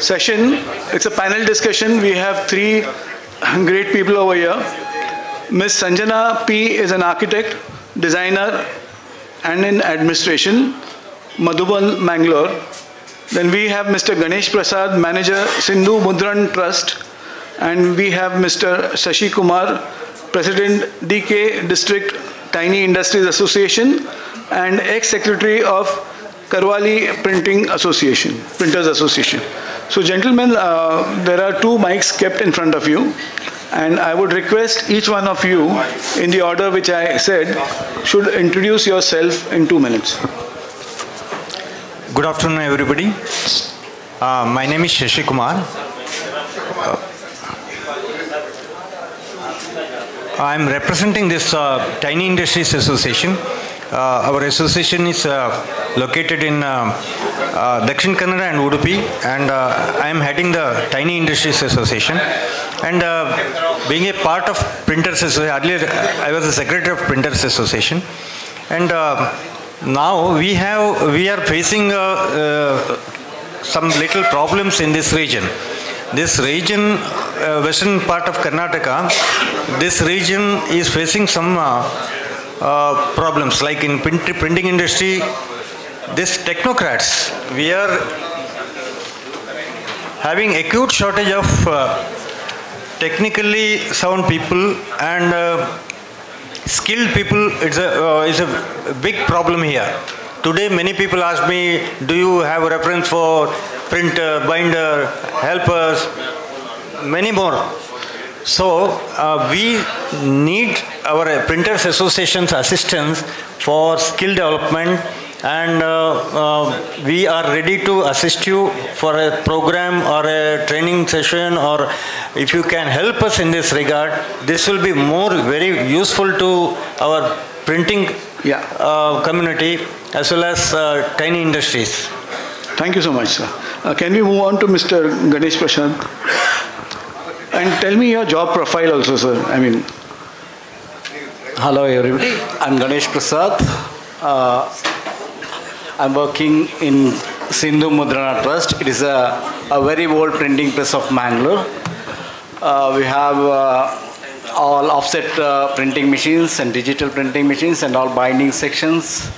session. It's a panel discussion. We have three great people over here. Ms. Sanjana P. is an architect, designer, and in administration, Madhuban, Mangalore. Then we have Mr. Ganesh Prasad, manager, Sindhu Mudran Trust. And we have Mr. Shashi Kumar, president, DK District Tiny Industries Association, and ex-secretary of Karwali Printers Association. So gentlemen, there are two mics kept in front of you, and I would request each one of you, in the order which I said, should introduce yourself in 2 minutes. Good afternoon, everybody. My name is Shashi Kumar. I am representing this Tiny Industries Association. Our association is located in Dakshin Kannada and Udupi, and I am heading the Tiny Industries Association. And being a part of Printers Association, earlier I was the secretary of Printers Association, and now we are facing some little problems in this region. This region, western part of Karnataka, this region is facing some problems, like in printing industry. This technocrats, we are having acute shortage of technically sound people and skilled people. It's a big problem here. Today many people ask me, do you have a reference for printer, binder, helpers, many more. So we need our Printers Association's assistance for skill development, and we are ready to assist you for a program or a training session, or if you can help us in this regard, this will be very useful to our printing community as well as tiny industries. Thank you so much, sir. Can we move on to Mr. Ganesh Prasad? And tell me your job profile also, sir. Hello everybody, I'm Ganesh Prasad. I'm working in Sindhu Mudran Trust. It is a very old printing press of Mangalore. We have all offset printing machines and digital printing machines and all binding sections.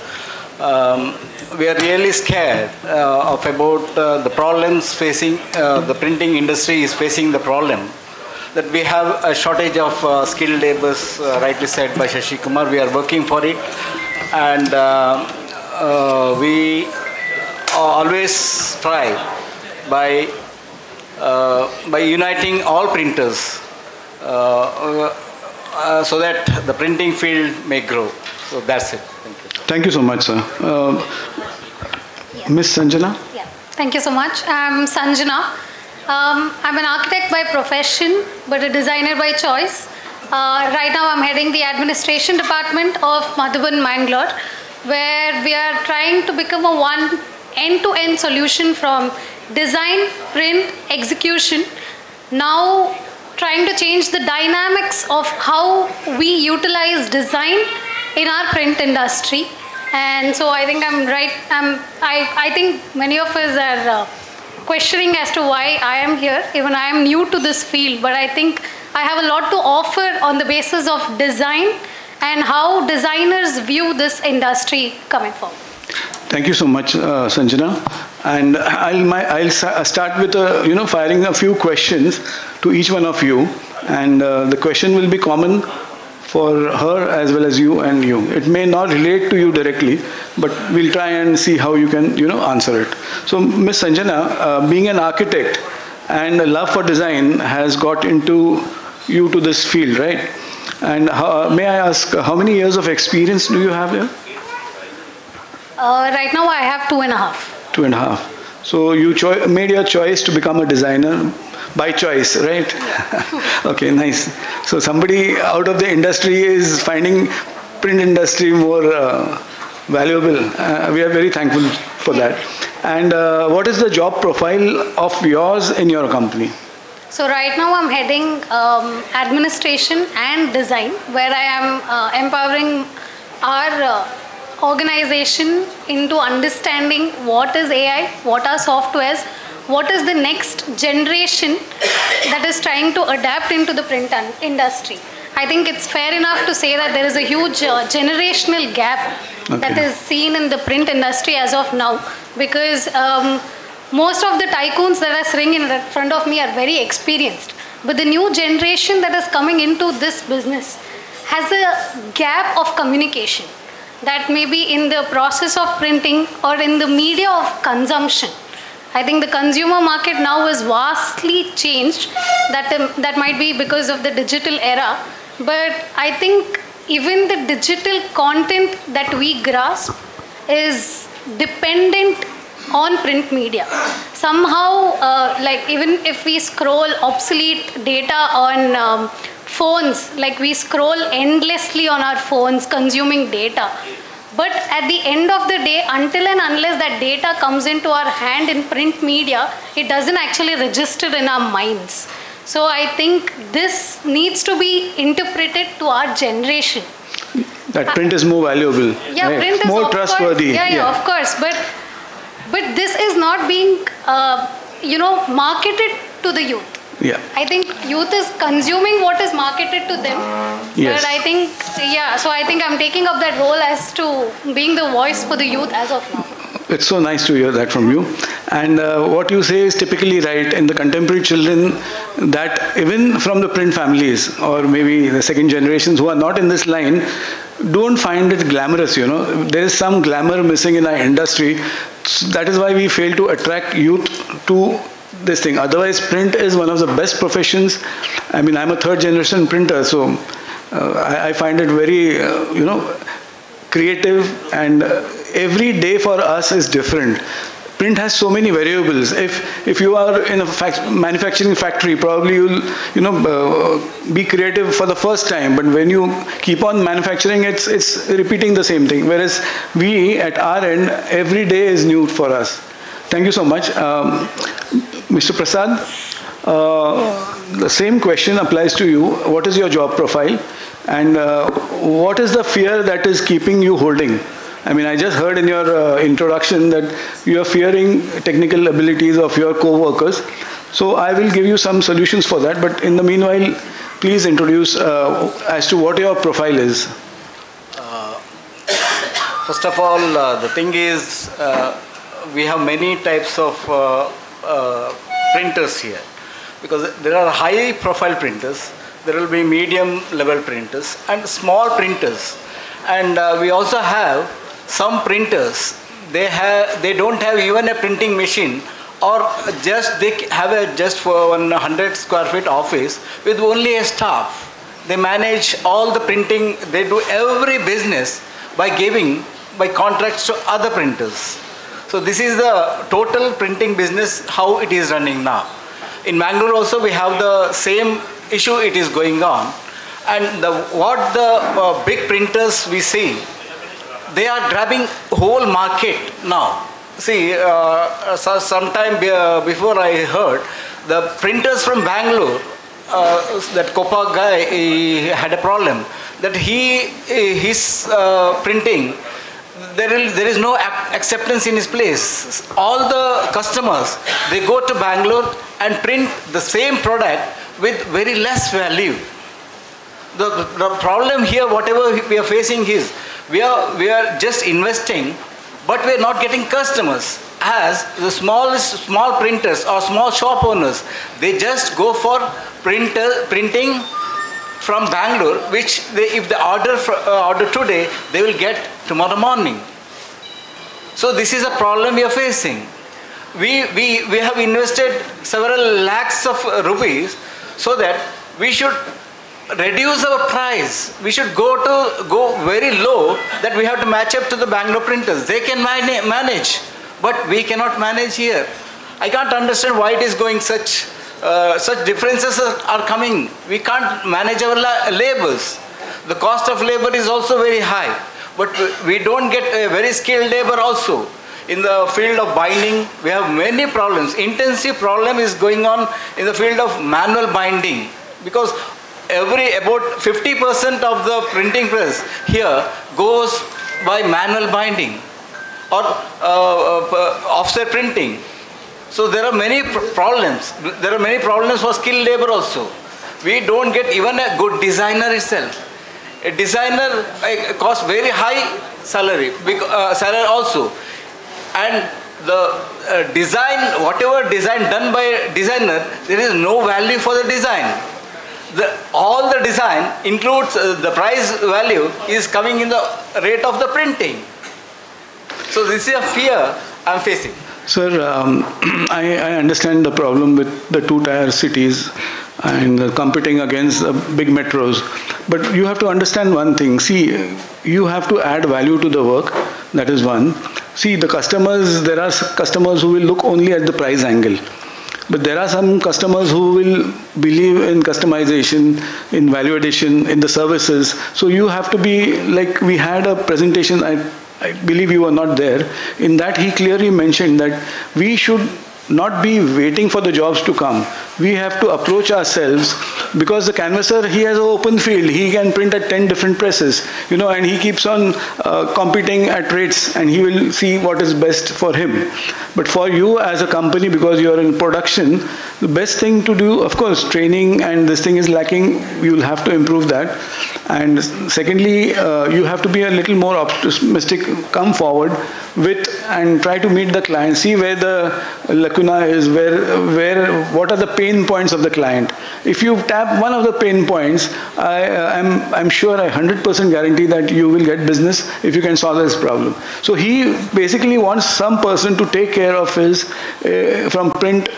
We are really scared of about the problems facing the printing industry is facing the problem that we have a shortage of skilled laborers, rightly said by Shashi Kumar. We are working for it, and we always try by uniting all printers so that the printing field may grow. So that's it. Thank you. Thank you so much, sir. Ms. Sanjana? Yeah, thank you so much. I'm Sanjana. I'm an architect by profession, but a designer by choice. Right now I'm heading the administration department of Madhuban, Mangalore, where we are trying to become a one end-to-end solution from design, print, execution. Now trying to change the dynamics of how we utilize design in our print industry. And so I think I'm right. I think many of us are questioning as to why I am here. Even I am new to this field, but I think I have a lot to offer on the basis of design and how designers view this industry coming forward. Thank you so much, Sanjana. And I'll start with firing a few questions to each one of you, and the question will be common for her as well as you and you. It may not relate to you directly, but we'll try and see how you can answer it. So Ms. Sanjana, being an architect and a love for design has got into you to this field, right? And may I ask, how many years of experience do you have here? Right now I have 2.5. 2.5. So you made your choice to become a designer by choice, right? Yeah. Okay, nice. So somebody out of the industry is finding print industry more valuable. We are very thankful for that. And what is the job profile of yours in your company? So right now I'm heading administration and design, where I am empowering our organization into understanding what is AI, what are softwares, what is the next generation that is trying to adapt into the print industry. I think it's fair enough to say that there is a huge generational gap that is seen in the print industry as of now, because most of the tycoons that are sitting in front of me are very experienced. But the new generation that is coming into this business has a gap of communication that may be in the process of printing or in the media of consumption. I think the consumer market now is vastly changed. That might be because of the digital era. But I think even the digital content that we grasp is dependent on print media. Somehow, like even if we scroll obsolete data on phones, like we scroll endlessly on our phones consuming data. But at the end of the day, until and unless that data comes into our hand in print media, it doesn't actually register in our minds. So I think this needs to be interpreted to our generation. That print is more valuable. Yeah, right? print is more trustworthy. Yeah, of course. But this is not being, marketed to the youth. Yeah. I think youth is consuming what is marketed to them. Yes. But I think, so I think I'm taking up that role as to being the voice for the youth as of now. It's so nice to hear that from you. And what you say is typically right. In the contemporary children, that even from the print families, or maybe the second generations who are not in this line, don't find it glamorous, There is some glamour missing in our industry. That is why we fail to attract youth to this thing. Otherwise, print is one of the best professions. I mean, I'm a third generation printer, so I find it very, creative, and every day for us is different. Print has so many variables. If you are in a manufacturing factory, probably you'll be creative for the first time. But when you keep on manufacturing, it's repeating the same thing. Whereas we at our end, every day is new for us. Thank you so much, Mr. Prasad. The same question applies to you. What is your job profile, and what is the fear that is keeping you holding? I mean, I just heard in your introduction that you are fearing technical abilities of your co-workers. So I will give you some solutions for that. But in the meanwhile, please introduce as to what your profile is. First of all, the thing is, we have many types of printers here. Because there are high profile printers, there will be medium level printers and small printers. And we also have some printers, they don't have even a printing machine, or they have just for 100 square feet office with only a staff. They manage all the printing, they do every business by contracts to other printers. So this is the total printing business, how it is running now. In Mangalore also we have the same issue, it is going on. And what the big printers we see, they are grabbing whole market now. See, sometime before I heard, the printers from Bangalore, that Kopa guy, he had a problem, that his printing, there is no acceptance in his place. All the customers, they go to Bangalore and print the same product with very less value. The problem here, whatever we are facing is, we are just investing, but we are not getting customers. As the small printers or small shop owners, they just go for printing from Bangalore, which if they order today, they will get tomorrow morning. So this is a problem we are facing. We have invested several lakhs of rupees so that we should reduce our price. We should go very low, that we have to match up to the Bangalore printers. They can manage, but we cannot manage here. I can't understand why it is going such differences are coming. We can't manage our labors. The cost of labor is also very high, but we don't get a very skilled labor also. In the field of binding, we have many problems. Intensive problem is going on in the field of manual binding, because about 50% of the printing press here goes by manual binding or offset printing. So there are many problems. There are many problems for skilled labor also. We don't get even a good designer itself. A designer costs very high salary also. And the design, whatever design done by a designer, there is no value for the design. All the design includes the price value is coming in the rate of the printing. So this is a fear I am facing. Sir, I understand the problem with the two-tier cities and competing against big metros. But you have to understand one thing. See, you have to add value to the work. That is one. See, the customers, there are customers who will look only at the price angle. But there are some customers who will believe in customization, in value addition, in the services. So you have to be, like we had a presentation, I believe you were not there. In that he clearly mentioned that we should not be waiting for the jobs to come. We have to approach ourselves, because the canvasser, he has an open field. He can print at 10 different presses, and he keeps on competing at rates, and he will see what is best for him. But for you as a company, because you are in production, the best thing to do, of course, training, and this thing is lacking. You will have to improve that. And secondly, you have to be a little more optimistic, come forward with and try to meet the client, see where the lacuna is, what are the pain points of the client. If you tap one of the pain points, I'm sure, I 100% guarantee that you will get business if you can solve this problem. So he basically wants some person to take care of his, from print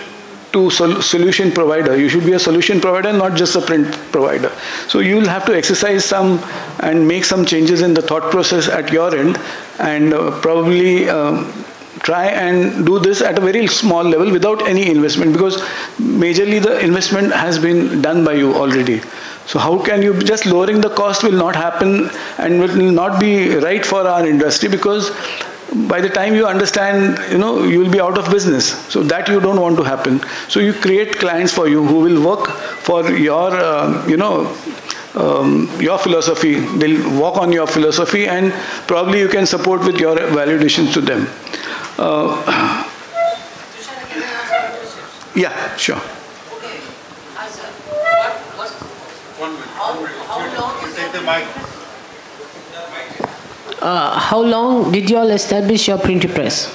to solution provider. You should be a solution provider, not just a print provider. So you will have to exercise some and make some changes in the thought process at your end, and probably try and do this at a very small level without any investment, because majorly the investment has been done by you already. So how can you, just lowering the cost will not happen and will not be right for our industry, because by the time you understand, you will be out of business. So that you don't want to happen. So you create clients for you who will work for your, your philosophy. They'll walk on your philosophy, and probably you can support with your value additions to them. Yeah, sure. Okay. How long take the mic? How long did you all establish your printing press?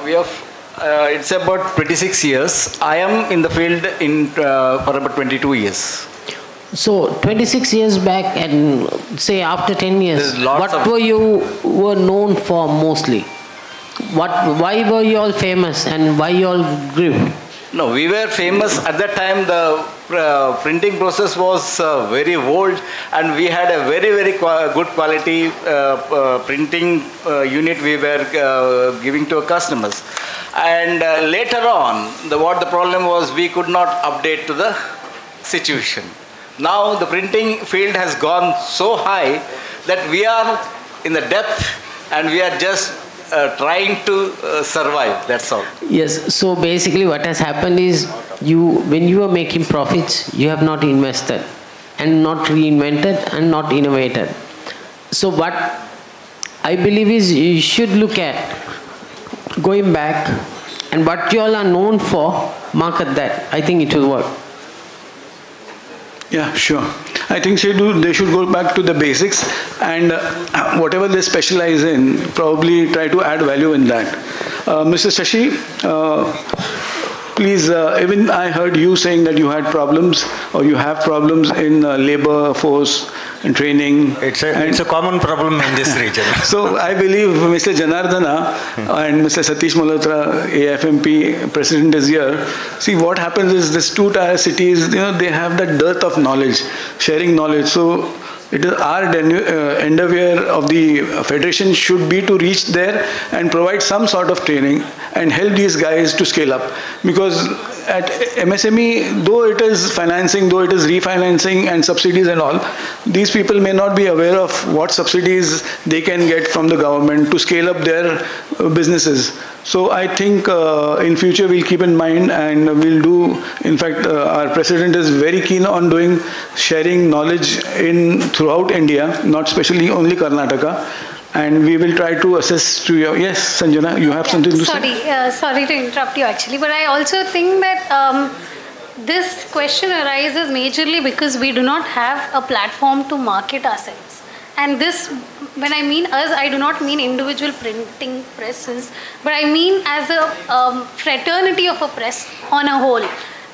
We have, it's about 26 years. I am in the field for about 22 years. So 26 years back, and say after 10 years, what were you known for mostly? Why were you all famous, and why you all grew? No, we were famous at that time. The printing process was very old, and we had a very good quality printing unit we were giving to our customers. And later on, what the problem was, we could not update to the situation. Now the printing field has gone so high that we are in the depth, and we are just trying to survive, that's all. Yes, so basically what has happened is, when you are making profits, you have not invested and not reinvented and not innovated. So what I believe is, you should look at going back, and what you all are known for, market that. I think it will work. Yeah, sure. I think they should go back to the basics, and whatever they specialize in, probably try to add value in that. Mr. Shashi, please, even I heard you saying that you had problems, or you have problems in labor force and training. It's a common problem in this region. So I believe Mr. Janardana and Mr. Satish Malhotra, AIFMP president, is here. See, what happens is, these two-tier cities, they have that dearth of knowledge, sharing knowledge. So it is our endeavor of the federation should be to reach there and provide some sort of training and help these guys to scale up. Because at MSME, though it is financing, though it is refinancing and subsidies and all, these people may not be aware of what subsidies they can get from the government to scale up their businesses. So I think in future we'll keep in mind, and we'll do, in fact, our president is very keen on sharing knowledge throughout India, not especially only Karnataka. and we will try to assess to your. Yes, Sanjana, you have something to say? Sorry to interrupt you actually, but I also think that this question arises majorly because we do not have a platform to market ourselves. And this, when I mean us, I do not mean individual printing presses, but I mean as a fraternity of a press on a whole.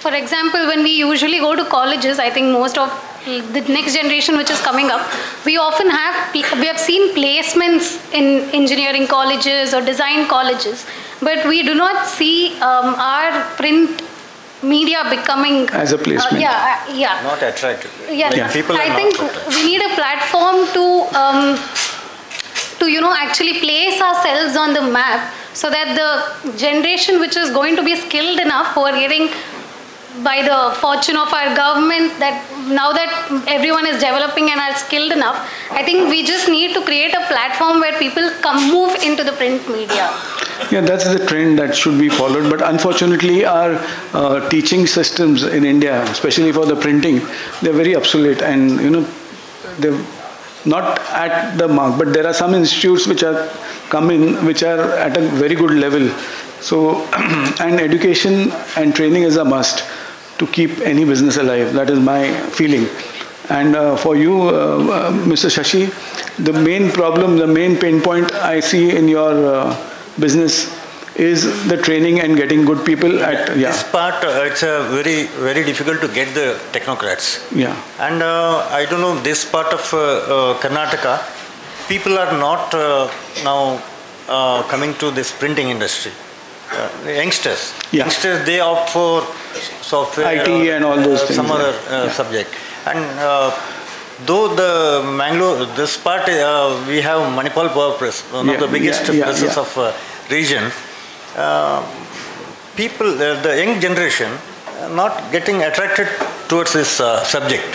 For example, when we usually go to colleges, I think most of the next generation which is coming up, we have seen placements in engineering colleges or design colleges, but we do not see our print media becoming as a placement. Not attractive. People I think we need a platform to actually place ourselves on the map, so that the generation which is going to be skilled enough, who are getting by the fortune of our government, that now that everyone is developing and are skilled enough, I think we just need to create a platform where people move into the print media. Yeah, that's the trend that should be followed. But unfortunately, our teaching systems in India, especially for the printing, they're very obsolete, and they're not at the mark. But there are some institutes which are coming, which are at a very good level. So, and education and training is a must to keep any business alive. That is my feeling. And for you, Mr. Shashi, the main problem, the main pain point I see in your business is the training and getting good people at, This part, it's very, very difficult to get the technocrats. Yeah. And I don't know, this part of Karnataka, people are not now coming to this printing industry. Youngsters. Youngsters, they opt for software, IT and all those things. Some other subject. And though the Mangalore, this part, we have Manipal Power Press, one of the biggest presses of region. People, the young generation, not getting attracted towards this subject.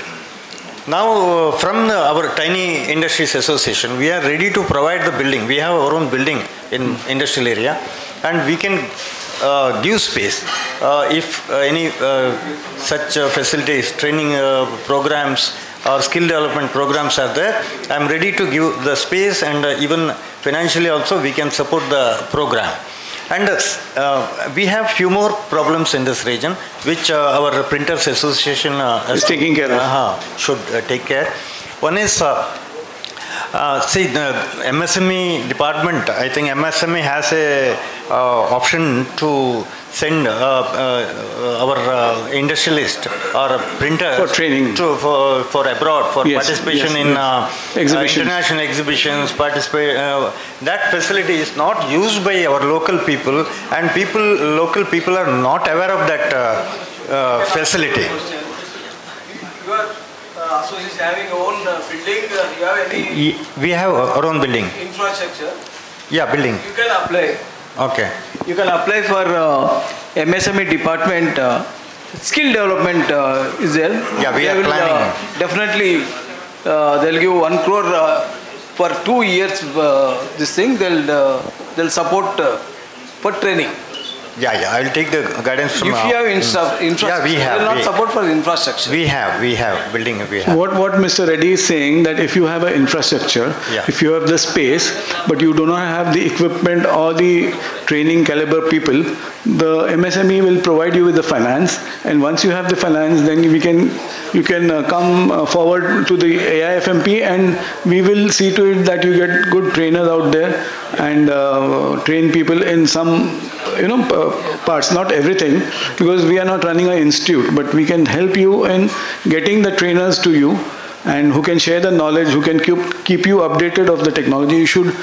Now, from our Tiny Industries Association, we are ready to provide the building. We have our own building in industrial area, and we can give space. If any such facilities, training programs or skill development programs are there, I am ready to give the space, and even financially also we can support the program. And we have few more problems in this region, which our Printers Association is taking care of. Should take care. One is, see, the MSME department, I think MSME has a option to send our industrialist or printer for training, for abroad, for participation in international exhibitions. That facility is not used by our local people, and local people are not aware of that facility. So he's having own building. You have any? We have our own building. Infrastructure. Yeah, building. You can apply. Okay. You can apply for MSME department. Skill development is there. Yeah, we are planning. Definitely, they'll give 1 crore for 2 years. This thing they'll support for training. Yeah, I will take the guidance from. If you have infrastructure, yeah, we have. They will not support for infrastructure. We have building. We have. What Mr. Reddy is saying, that if you have an infrastructure, if you have the space, but you do not have the equipment or the training caliber people, the MSME will provide you with the finance, and once you have the finance, then you can come forward to the AIFMP, and we will see to it that you get good trainers out there and train people in some parts, not everything, because we are not running an institute, but we can help you in getting the trainers to you, and who can share the knowledge, who can keep you updated of the technology. You should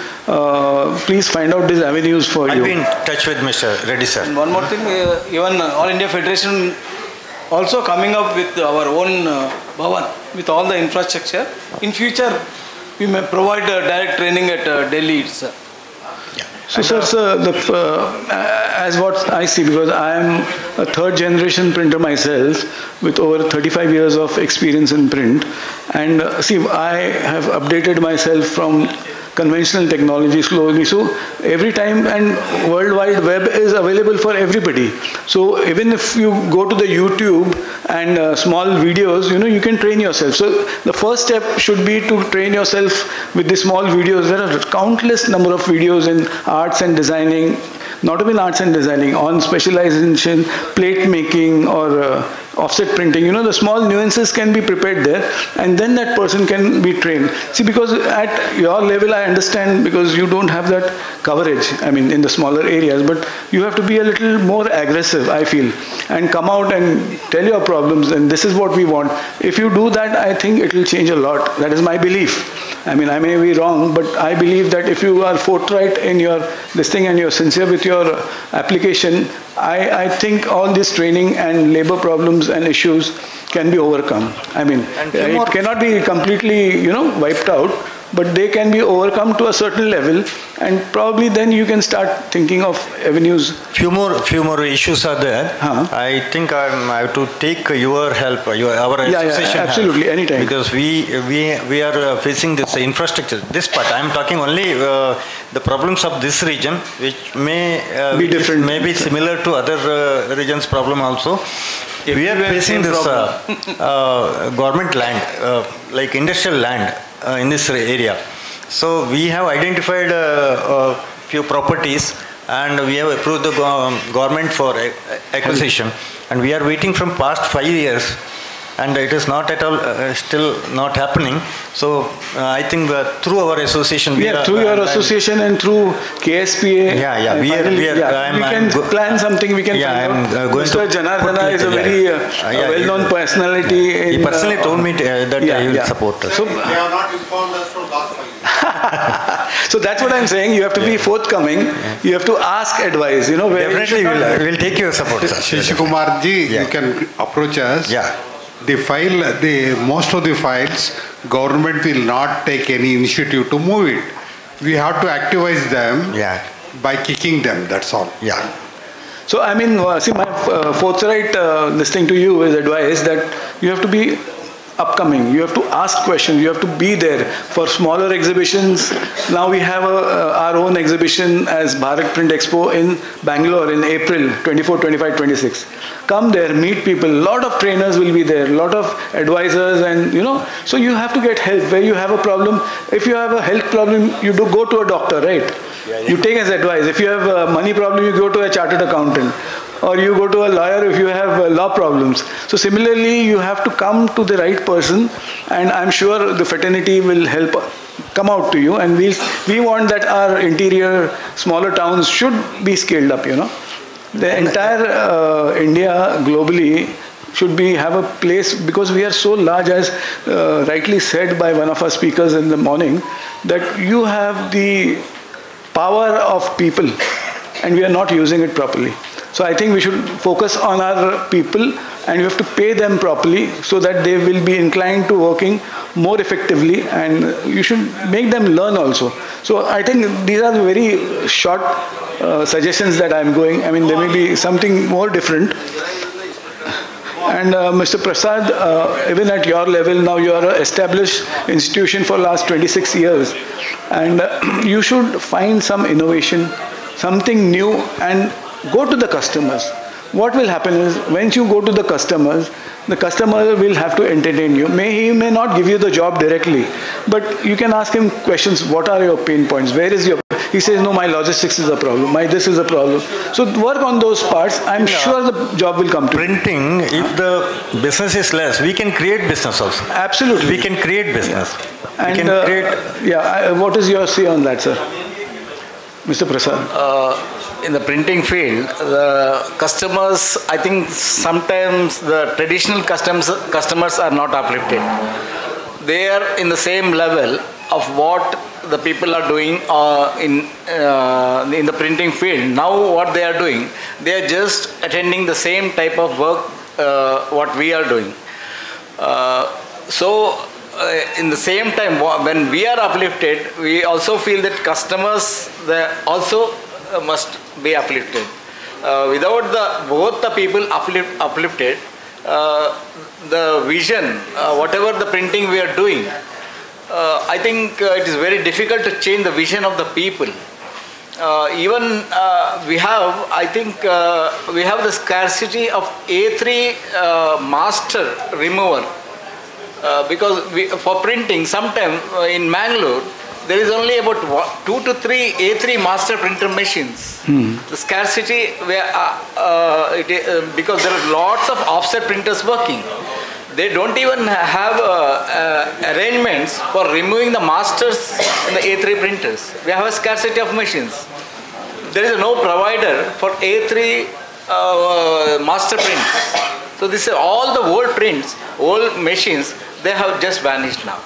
please find out these avenues for you. I'll be in touch with Mr. Reddy sir. And one more thing, even All India Federation also coming up with our own Bhavan, with all the infrastructure. In future, we may provide direct training at Delhi itself. So, sir, as what I see, because I am a third generation printer myself with over 35 years of experience in print, and see, I have updated myself from conventional technology slowly. So every time, and World Wide Web is available for everybody. So even if you go to the YouTube and small videos, you can train yourself. So the first step should be to train yourself with the small videos. There are countless number of videos in arts and designing, not even arts and designing, on specialization, plate making or offset printing. The small nuances can be prepared there, and then that person can be trained. See, because at your level, I understand, because you don't have that coverage, in the smaller areas, but you have to be a little more aggressive, I feel, and come out and tell your problems, and this is what we want. If you do that, I think it will change a lot. That is my belief. I may be wrong, but I believe that if you are forthright in your this thing and you're sincere with your application, I think all this training and labor problems and issues can be overcome. It cannot be completely, wiped out, but they can be overcome to a certain level, and probably then you can start thinking of avenues. Few more issues are there. I think I have to take your help, our association absolutely, help, anytime. because we are facing this infrastructure. This part I am talking only the problems of this region, which may be different, may be similar to other regions' problem also. We are facing this government land, like industrial land, in this area. So we have identified a few properties, and we have approved the government for acquisition, and we are waiting from past 5 years, and it is not at all still not happening. So I think through our association, through your association and through KSPA, we can plan something. We can. Mr. Janardana is a very well-known personality. He personally told me that he will support us. So, they have not informed us from last 5 years. So that's what I'm saying. You have to be forthcoming. You have to ask advice. Definitely, we will take your support, sir. Shishikumarji, you can approach us. Most of the files, government will not take any initiative to move it. We have to activize them by kicking them, that's all. So see, my forthright this thing to you is advice that you have to be upcoming. You have to ask questions. You have to be there for smaller exhibitions. Now we have our own exhibition as Bharat Print Expo in Bangalore in April 24, 25, 26. Come there, meet people. A lot of trainers will be there. A lot of advisors, and so you have to get help where you have a problem. If you have a health problem, you do go to a doctor, right? You take his advice. If you have a money problem, you go to a chartered accountant. Or you go to a lawyer if you have law problems. So similarly, you have to come to the right person, and I'm sure the fraternity will help come out to you. And we want that our interior, smaller towns should be scaled up, The entire India globally should have a place, because we are so large, as rightly said by one of our speakers in the morning, that you have the power of people and we are not using it properly. So I think we should focus on our people, and you have to pay them properly so that they will be inclined to working more effectively, and you should make them learn also. So I think these are very short suggestions that I'm going. There may be something more different. And Mr. Prasad, even at your level now, you are an established institution for last 26 years, and you should find some innovation, something new, and go to the customers. What will happen is, once you go to the customer will have to entertain you. He may not give you the job directly, but you can ask him questions. What are your pain points? Where is your... He says, no, my logistics is a problem. My this is a problem. So work on those parts. I'm sure the job will come to you. Printing, if the business is less, we can create business also. Absolutely. We can create business. And what is your say on that, sir? Mr. Prasad. In the printing field, the customers, I think sometimes the traditional customers are not uplifted. They are in the same level of what the people are doing in the printing field. Now what they are doing, they are just attending the same type of work what we are doing. In the same time, when we are uplifted, we also feel that customers they also must be uplifted. Without both the people uplifted, the vision, whatever the printing we are doing, I think it is very difficult to change the vision of the people. We have the scarcity of A3 master remover because for printing, sometime in Mangalore, there is only about 2 to 3 A3 master printer machines. The scarcity, because there are lots of offset printers working. They don't even have arrangements for removing the masters in the A3 printers. We have a scarcity of machines. There is no provider for A3 master prints. So this is all the old prints, old machines, they have just vanished now.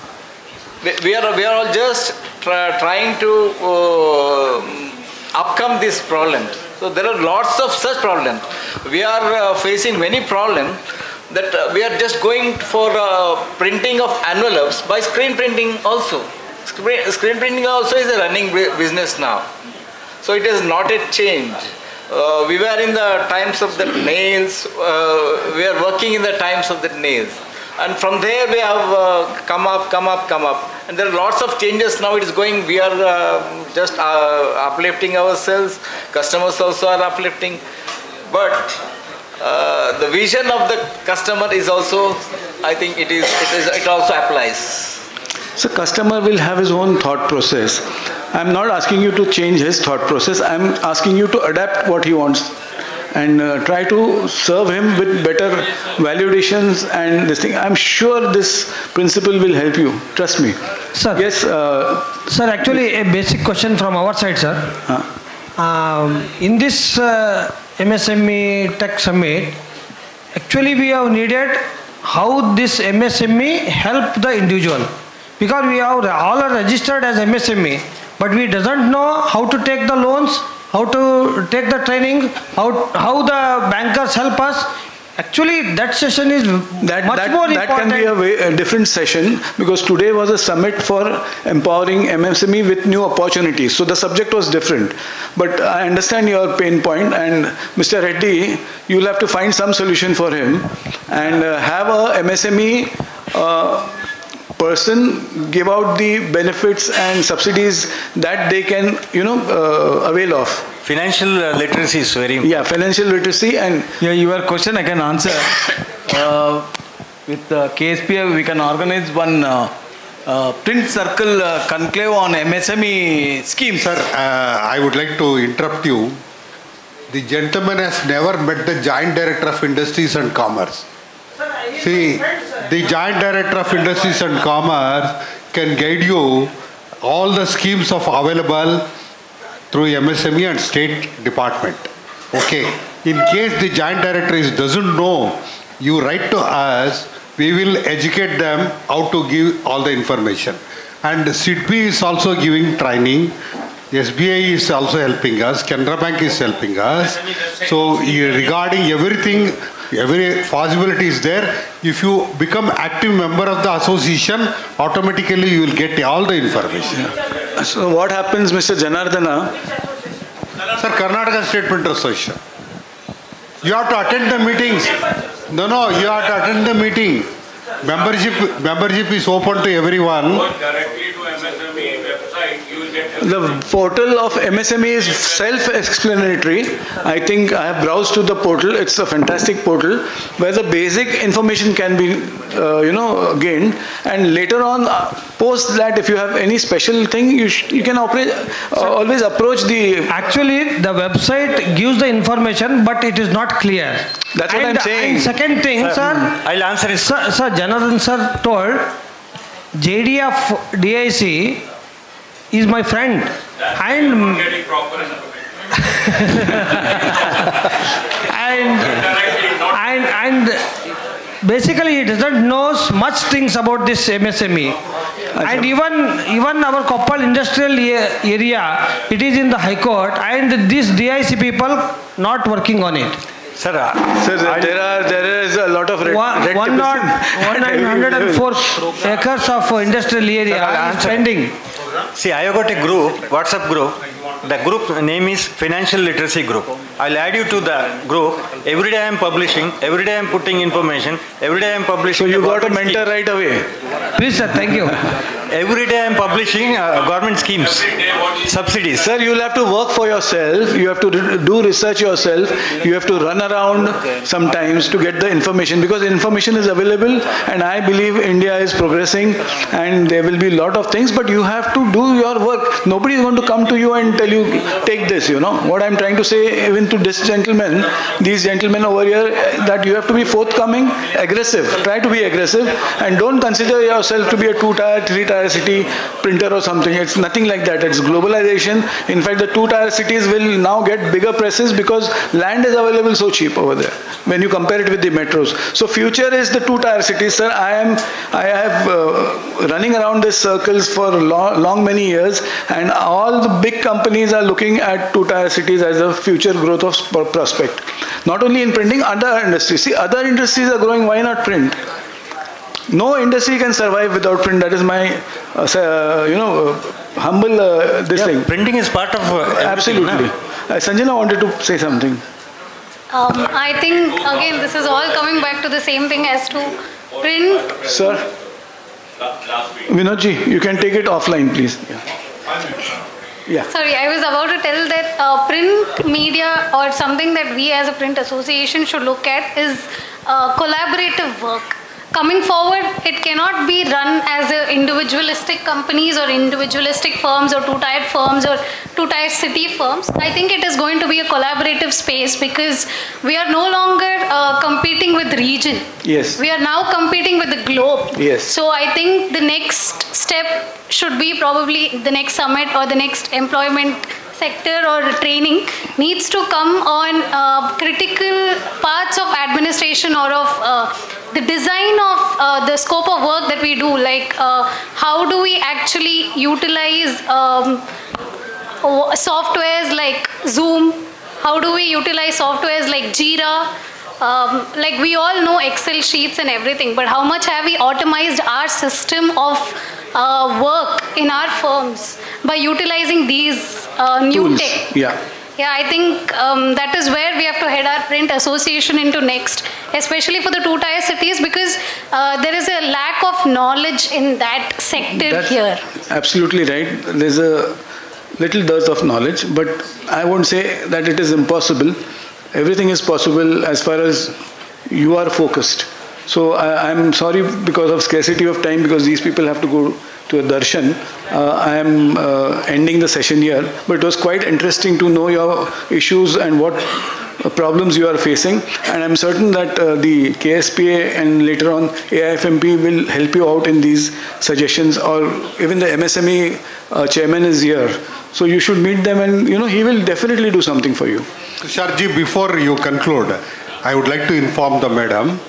We are all just trying to upcome these problems. So there are lots of such problems. We are facing many problems that we are just going for printing of envelopes by screen printing also. Screen printing also is a running business now. So it has not yet changed. We were in the times of the nails. We are working in the times of the nails. And from there we have come up. And there are lots of changes now. It is going, we are just uplifting ourselves. Customers also are uplifting. But the vision of the customer is also, I think it also applies. So customer will have his own thought process. I'm not asking you to change his thought process. I'm asking you to adapt what he wants and try to serve him with better valuations and this thing. I'm sure this principle will help you. Trust me. Sir. Yes. Sir, actually a basic question from our side, sir. In this MSME Tech Summit, actually we have needed how this MSME help the individual. Because we have all are registered as MSME, but we doesn't know how to take the loans, how to take the training, how the bankers help us. Actually, that session is much more important. That can be a different session, because today was a summit for empowering MSME with new opportunities. So the subject was different. But I understand your pain point, and Mr. Reddy, you will have to find some solution for him and have a MSME person give out the benefits and subsidies that they can, avail of. Financial literacy is very important. Yeah, financial literacy. And your question I can answer. With KSP, we can organize one print circle conclave on MSME schemes. Sir, I would like to interrupt you. The gentleman has never met the Joint Director of Industries and Commerce. See, the Joint Director of Industries and Commerce can guide you all the schemes of available through MSME and State Department. Okay. In case the Joint Director doesn't know, you write to us, we will educate them how to give all the information. And SIDBI is also giving training. SBI is also helping us. Canara Bank is helping us. So regarding everything, every possibility is there. If you become active member of the association, automatically you will get all the information. Yeah. So what happens, Mr. Janardana? Sir, Karnataka State Printer Association. You have to attend the meetings. No, you have to attend the meeting. Membership is open to everyone. Directly to MSME website, you will get The portal of MSME is self-explanatory. I think I have browsed to the portal. It's a fantastic portal where the basic information can be, gained. And later on, post that, if you have any special thing, you can always approach the. Actually, the website gives the information, but it is not clear. That's what I'm saying. And second thing, sir, I'll answer it. Sir, Janardhan sir told JD of DIC is my friend, and getting proper and basically he doesn't know much things about this MSME. And even our Koppal industrial area, it is in the High Court, and these DIC people not working on it. Sir, there is a lot of red 104 acres of industrial area is pending. See, I have got a group, WhatsApp group. The group name is Financial Literacy Group. I'll add you to the group. Every day I am publishing, every day I am putting information, every day I am publishing. So you got a mentor right away. Please sir, thank you. Every day I am publishing government schemes, subsidies. Sir, you will have to work for yourself. You have to do research yourself. You have to run around sometimes to get the information, because information is available, and I believe India is progressing and there will be a lot of things, but you have to do your work. Nobody is going to come to you and tell you, take this, you know. What I'm trying to say even to this gentleman, these gentlemen over here, that you have to be forthcoming, aggressive. Try to be aggressive and don't consider yourself to be a 2-tier, 3-tier city printer or something. It's nothing like that. It's globalization. In fact, the 2-tier cities will now get bigger presses because land is available so cheap over there when you compare it with the metros. So future is the 2-tier cities, sir. I have running around these circles for many years, and all the big companies are looking at 2-tier cities as a future growth of prospect. Not only in printing, other industries. See, other industries are growing. Why not print? No industry can survive without print. That is my, humble this thing. Printing is part of absolutely. Sanjana wanted to say something. I think again this is all coming back to the same thing as to print. Sir, Vinodji, you can take it offline, please. Yeah. Sorry, I was about to tell that print media, or something that we as a print association should look at, is collaborative work. Coming forward, it cannot be run as individualistic companies or individualistic firms or 2-tier firms or 2-tier city firms. I think it is going to be a collaborative space, because we are no longer competing with region. Yes. We are now competing with the globe. Yes. So I think the next step should be probably the next summit or the next employment sector or training needs to come on critical parts of administration or of the design of the scope of work that we do, like how do we actually utilize softwares like Zoom, how do we utilize softwares like Jira, like we all know Excel sheets and everything, but how much have we automized our system of work in our firms by utilizing these new tools. tech? Yeah, I think that is where we have to head our print association into next, especially for the 2-tier cities, because there is a lack of knowledge in that sector. That's here. Absolutely right. There's a little dearth of knowledge, but I won't say that it is impossible. Everything is possible as far as you are focused. So I'm sorry because of scarcity of time, because these people have to go to a darshan. I am ending the session here, but it was quite interesting to know your issues and what problems you are facing, and I'm certain that the KSPA and later on AIFMP will help you out in these suggestions, or even the MSME chairman is here, so you should meet them, and he will definitely do something for you. Sharji, before you conclude, I would like to inform the madam,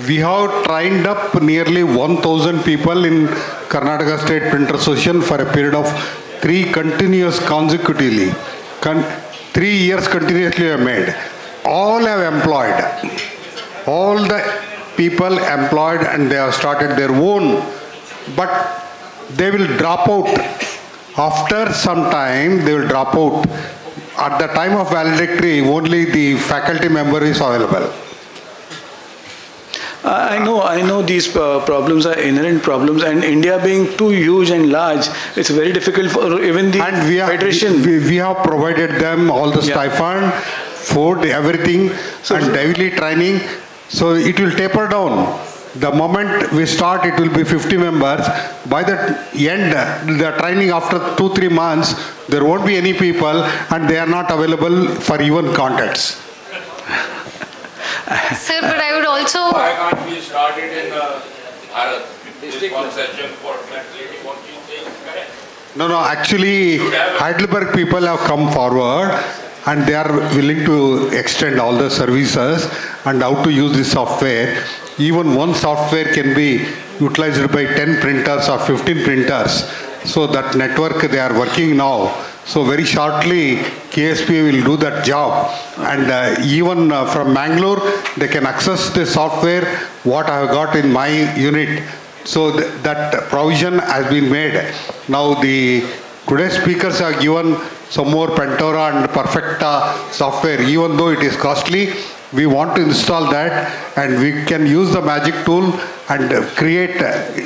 we have trained up nearly 1,000 people in Karnataka State Printer Association for a period of 3 continuous consecutively. 3 years continuously are made. All have employed. All the people employed, and they have started their own. But they will drop out. After some time, they will drop out. At the time of valedictory, only the faculty member is available. I know these problems are inherent problems, and India being too huge and large, it's very difficult for even the federation. We have provided them all the stipend, food, everything, and daily training. So it will taper down. The moment we start, it will be 50 members. By the end, the training after 2-3 months, there won't be any people, and they are not available for even contacts. Sir, but I would also... Why can't we start it in Bharat? This conception for translating what you say is correct. No, actually, Heidelberg people have come forward, and they are willing to extend all the services and how to use this software. Even one software can be utilized by 10 printers or 15 printers. So that network they are working now. So very shortly, KSPA will do that job. And even from Mangalore, they can access the software, what I have got in my unit. So that provision has been made. Now the today's speakers have given some more Pentora and Perfecta software. Even though it is costly, we want to install that, and we can use the magic tool and create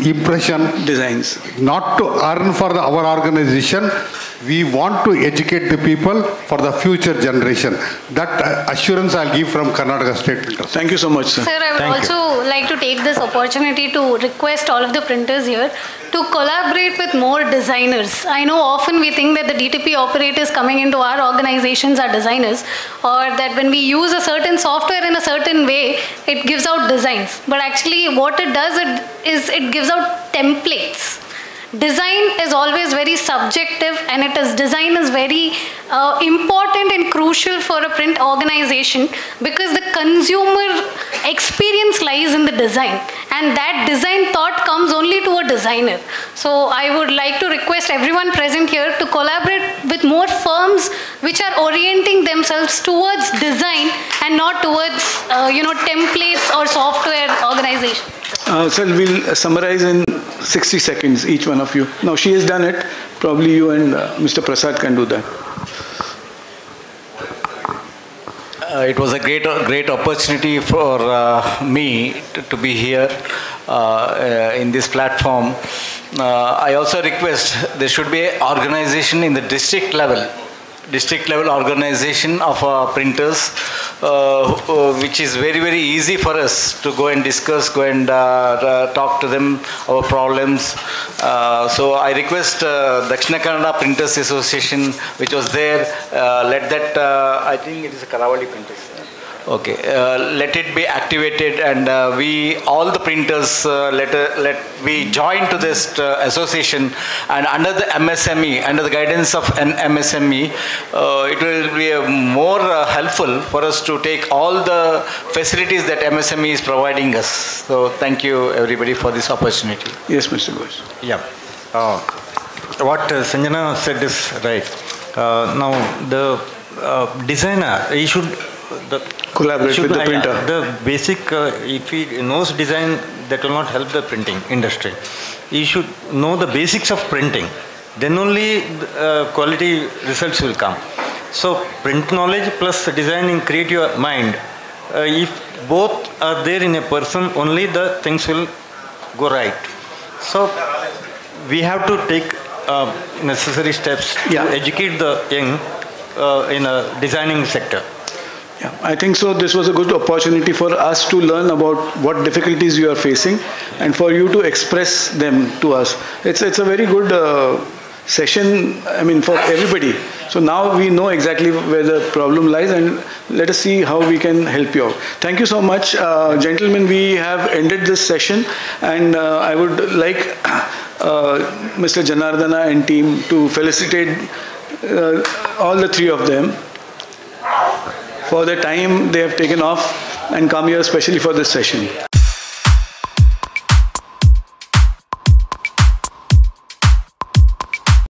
impression. Designs. Not to earn for our organization, we want to educate the people for the future generation. That assurance I'll give from Karnataka State Printers. Thank you so much, sir. Sir, I would also like to take this opportunity to request all of the printers here to collaborate with more designers. I know often we think that the DTP operators coming into our organizations are designers, or that when we use a certain software in a certain way, it gives out designs. But actually what it does is it gives out templates. Design is always very subjective, and design is very important and crucial for a print organization, because the consumer experience lies in the design, and that design thought comes only to a designer. So I would like to request everyone present here to collaborate with more firms which are orienting themselves towards design and not towards templates or software organization. Sir, we'll summarize in 60 seconds, each one of you. Now, she has done it. Probably you and Mr. Prasad can do that. It was a great opportunity for me to be here in this platform. I also request there should be an organization in the district level organization of printers, which is very easy for us to go and discuss, go and talk to them our problems. So I request Dakshina Kannada Printers Association, which was there, let that, I think it is a Karavali Printers. Okay, let it be activated, and we all the printers we join to this association, and under the MSME, under the guidance of an MSME, it will be more helpful for us to take all the facilities that MSME is providing us. So thank you everybody for this opportunity. Yes, Mr. Ghosh. Yeah. What Sanjana said is right. Now the designer, he should collaborate with the printer. The basic, if he knows design, that will not help the printing industry. He should know the basics of printing. Then only quality results will come. So print knowledge plus designing create your mind. If both are there in a person, only the things will go right. So we have to take necessary steps to educate the young in a designing sector. Yeah, I think so. This was a good opportunity for us to learn about what difficulties you are facing, and for you to express them to us. It's a very good session, I mean, for everybody. So now we know exactly where the problem lies, and let us see how we can help you out. Thank you so much. Gentlemen, we have ended this session, and I would like Mr. Janardana and team to felicitate all the three of them for the time they have taken off and come here especially for this session.